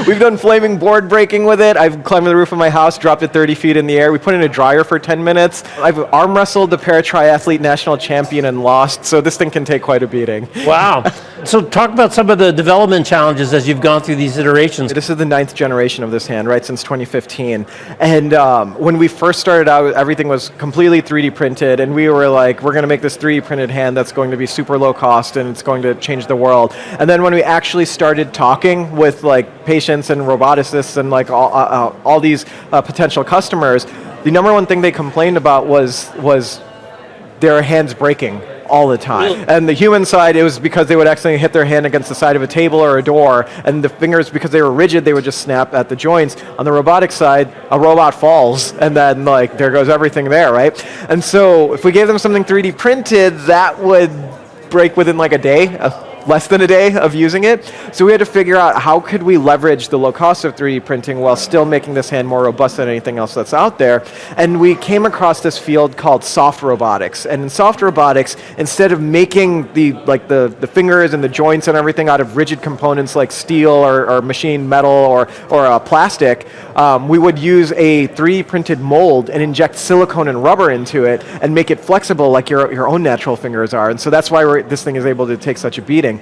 We've done flaming board breaking with it. I've climbed the roof of my house, dropped it 30 feet in the air. We put it in a dryer for 10 minutes. I've arm wrestled the paratriathlete national champion and lost, so this thing can take quite a beating. Wow. So talk about some of the development challenges as you've gone through these iterations. This is the 9th generation of this hand, right, since 2015. And when we first started out, everything was completely 3D printed, and we were like, we're going to make this 3D printed hand that's going to be super low cost and it's going to change the world. And then when we actually started talking with like patients and roboticists and like all these potential customers, the number one thing they complained about was their hands breaking all the time. Really? And the human side, it was because they would accidentally hit their hand against the side of a table or a door, and the fingers, because they were rigid, they would just snap at the joints. On the robotic side, a robot falls, and then like there goes everything there, right? And so if we gave them something 3D printed, that would break within like a day, less than a day of using it. So we had to figure out how could we leverage the low cost of 3D printing while still making this hand more robust than anything else that's out there. And we came across this field called soft robotics. And in soft robotics, instead of making the fingers and the joints and everything out of rigid components like steel or machined metal or plastic, we would use a 3D printed mold and inject silicone and rubber into it and make it flexible like your own natural fingers are. And so that's why this thing is able to take such a beating.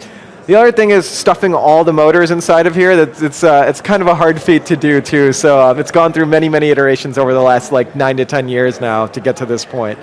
The other thing is stuffing all the motors inside of here. It's kind of a hard feat to do too. So it's gone through many iterations over the last like 9 to 10 years now to get to this point.